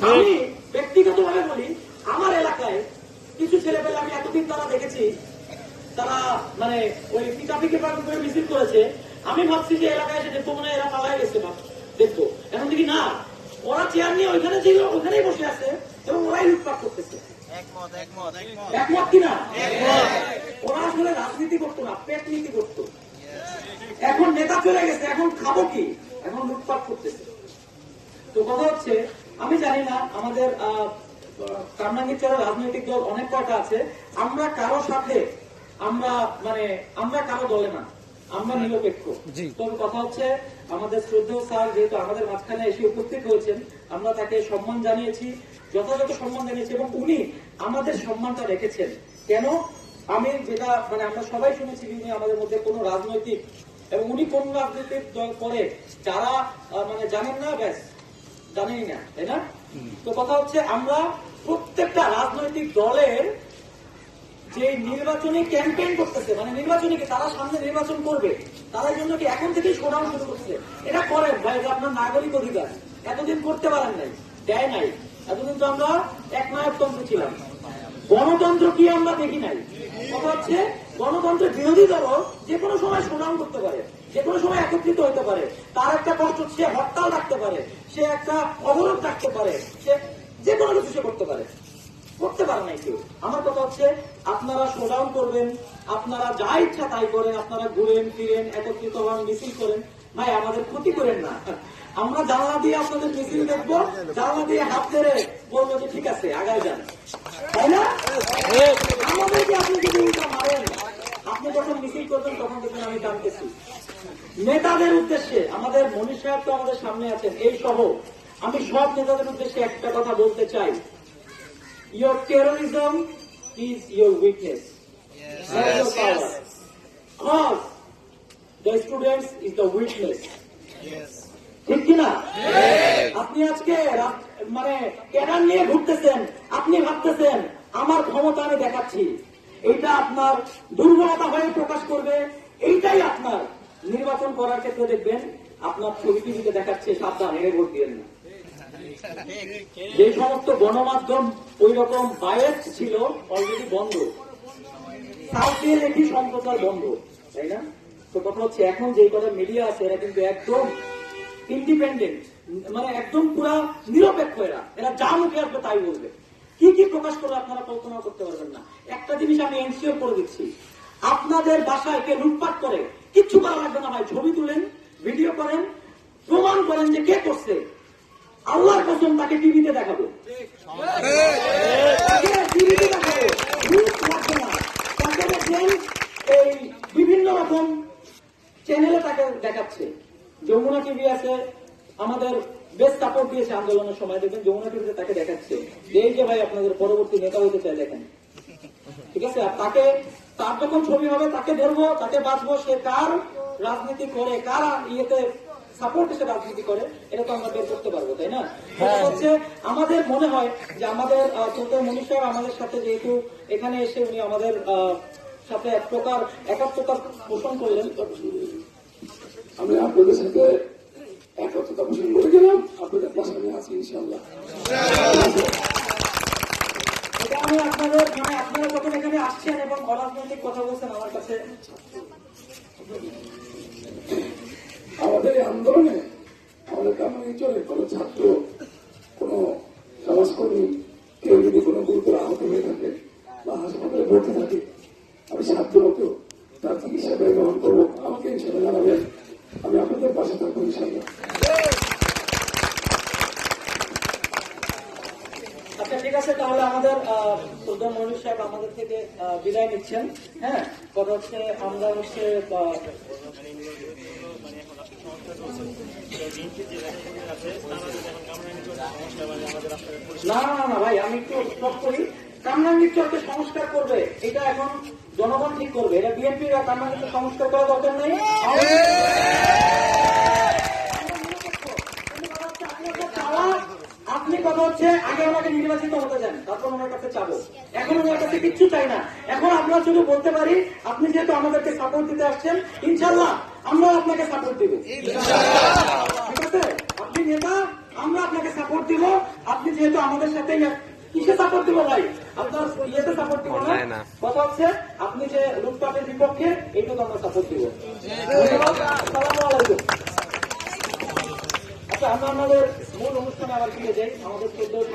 আমি ব্যক্তিগত ভাবে বলি, আমার এলাকায় কিছু ছেলেপেলে আমি এতদিন তারা দেখেছি, তারা মানে ওই পিকাপিকে করে মিছিল করেছে। আমি ভাবছি যে এলাকায় এসে দেখবো মনে হয় এরা পালায় গেছে, দেখবো এখন দেখি না, ওরা চেয়ার নিয়ে ওইখানে ছিল, ওখানেই বসে আছে এবং ওরাই লুটপাট করতেছে। একমত কিনা? ওরা আসলে রাজনীতি করতো না, পেট নীতি করতো। এখন নেতা চলে গেছে, এখন খাবো কি, এখন লুটপাট করতেছে। তো কথা হচ্ছে, আমি জানি না আমাদের কামরাঙ্গীরচরের রাজনৈতিক দল অনেক কয়টা আছে, আমরা কারো সাথে আমরা কারো দলে না, আমরা নিরপেক্ষ। তবে কথা হচ্ছে, আমাদের শ্রদ্ধেয় স্যার যেহেতু আমাদের মাঝখানে এসে উপস্থিত হয়েছেন, আমরা তাকে সম্মান জানিয়েছি, যথাযথ সম্মান জানিয়েছি এবং উনি আমাদের সম্মানটা রেখেছেন। কেন? আমি যেটা আমরা সবাই শুনেছি, উনি আমাদের মধ্যে কোন রাজনৈতিক, এবং উনি কোন রাজনৈতিক দল করে যারা জানেন না, ব্যাস জানেনই না, তাই না? তো কথা হচ্ছে, আমরা প্রত্যেকটা রাজনৈতিক দলের যে নির্বাচনী ক্যাম্পেইন করতেছে, নির্বাচনী তারা সামনে নির্বাচন করবে, তাদের জন্য কি এখন থেকেই শোনাও শুরু করছে। এটা করেন ভাই, যে আপনার নাগরিক অধিকার এতদিন করতে পারেন নাই, দেয় নাই। এতদিন তো আমরা একনায়কতন্ত্র ছিলাম, গণতন্ত্র কি আমরা দেখি নাই। কথা হচ্ছে, গণতন্ত্রের বিরোধী দলও যে কোনো সময় শোনাও করতে পারে, যে কোনো সময় একত্রিত হতে পারে, তার একটা কষ্ট, সে হরতাল রাখতে পারে, সে একটা অবরোধ রাখতে পারে, সে যে কোনো কিছু সে করতে পারে নাই কেউ। আমার কথা হচ্ছে, আপনারা শোডাউন করবেন, আপনারা যা ইচ্ছা তাই করেন, আপনারা ঘুরেন ফিরেন, একত্রিত হন, মিছিল করেন, ভাই আমাদের ক্ষতি করেন না। আমরা জানলা দিয়ে আপনাদের মিছিল দেখবো, জানলা দিয়ে হাত ধরে বলবো যে ঠিক আছে আগায় যান, তাই না? আমাদেরকে আপনি যদি মারেন, আপনি যখন মিছিল করবেন তখন দেখবেন আমি জানতেছি। নেতাদের উদ্দেশ্যে, আমাদের মনীষ সাহেব তো আমাদের সামনে আছেন, এই সহ আমি সব নেতাদের উদ্দেশ্যে একটা কথা বলতে চাই, your terrorism is your weakness, not your power. Cause the students is the weakness. ঠিক কিনা? আপনি আজকে ক্যাডার নিয়ে ঘুরতেছেন, আপনি ভাবতেছেন আমার ক্ষমতা আমি দেখাচ্ছি, এইটা আপনার দুর্বলতা হয়ে প্রকাশ করবে। এইটাই আপনার নির্বাচন করার ক্ষেত্রে দেখবেন আপনার ছবি টিভিতে দেখাচ্ছে, সাবধান, হেরে ভোট দিয়েন না। যে সমস্ত গণমাধ্যম ওই রকম বায়াস ছিল, অলরেডি বন্ধ, সাউথের একটি সম্প্রচার বন্ধ, তাই না? তো কথা হচ্ছে, এখন যে কটা মিডিয়া আছে এরা কিন্তু একদম ইন্ডিপেন্ডেন্ট, একদম পুরা নিরপেক্ষ। এরা যা মুখে আসবে তাই বলবে, কি কি প্রকাশ করবে আপনারা কল্পনা করতে পারবেন না। একটা জিনিস আমি এনশিওর করে দিচ্ছি, আপনাদের বাসায় কে লুটপাট করে কিচ্ছু করা লাগবে না ভাই, ছবি তুলেন, ভিডিও করেন, প্রমাণ করেন যে কে করছে, আল্লাহর কসম তাকে টিভিতে দেখাবো, টিভিতে দেখাবো, লাগবে না। তাকে দেখবেন এই বিভিন্ন রকম চ্যানেলে তাকে দেখাচ্ছে। যমুনা টিভি আছে, আমাদের বেশ সাপোর্ট দিয়েছে আন্দোলনের সময়, দেখবেন যমুনা টিভিতে তাকে দেখাচ্ছে, এই যে ভাই আপনাদের পরবর্তী নেতা হইতে চাই, দেখেন, ঠিক আছে? আর তার যখন ছবি হবে তাকে ধরবো, তাকে বাঁচবো, সে কার রাজনীতি করে, কার ইয়েতে সাপোর্ট এসে রাজনীতি করে, এটা তো আমরা বের করতে পারবো, তাই না? হচ্ছে আমাদের মনে হয় যে আমাদের ছোট মনীষ সাহেব আমাদের সাথে যেহেতু এখানে এসে উনি আমাদের সাথে এক প্রকার একাত্মতা পোষণ করলেন, আমি আপনাদের সাথে একত্রতা পোষণ করে গেলাম, আপনাদের পাশে আছি ইনশাআল্লাহ। এটা আমি আপনাদের আপনারা যখন এখানে আসছেন এবং অরাজনৈতিক কথা বলছেন, আমার কাছে আমাদের এই আন্দোলনে আমাদের কামরাঙ্গীরচরের কোন ছাত্র, কোন সমাজকর্মী কেউ যদি কোনো গুরুতর আহত হয়ে থাকে বা হাসপাতালে ভর্তি থাকে, আমি সাধ্যমতো তার চিকিৎসা ব্যয় গ্রহণ করবো, আমাকে ইনশাল্লাহ জানাবেন, আমি আপনাদের পাশে থাকবো ইনশাল্লাহ। আচ্ছা ঠিক আছে, তাহলে আমাদের প্রধান মনির সাহেব আমাদের থেকে বিদায় নিচ্ছেন। হ্যাঁ, কথা হচ্ছে আমরা না ভাই, আমি একটু স্টপ করি। কামরাঙ্গীরচরকে সংস্কার করবে এটা এখন জনগণ ঠিক করবে, এটা বিএনপি কামরাঙ্গীরচর সংস্কার করা দরকার নেই। আপনি কথা হচ্ছে আগে আমাকে নির্বাচিত হতে চান, তারপর ওনার কাছে চাবো, এখন ওনার কাছে কিচ্ছু চাই না। এখন আমরা শুধু বলতে পারি, আপনি যেহেতু আমাদেরকে সাপোর্ট দিতে আসছেন, ইনশাল্লাহ আমরা আপনাকে সাপোর্ট দিব, ঠিক আছে? আপনি নেতা, আমরা আপনাকে সাপোর্ট দিব। আপনি যেহেতু আমাদের সাথে কিসে সাপোর্ট দিব ভাই, আপনার ইয়েতে সাপোর্ট দিব না, কথা হচ্ছে আপনি যে লুটপাটের বিপক্ষে এইটুকু আমরা সাপোর্ট দিব। ধন্যবাদ, আসসালামু আলাইকুম। আচ্ছা, আমরা আমাদের মূল অনুষ্ঠানে আবার ফিরে যাই। আমাদের 14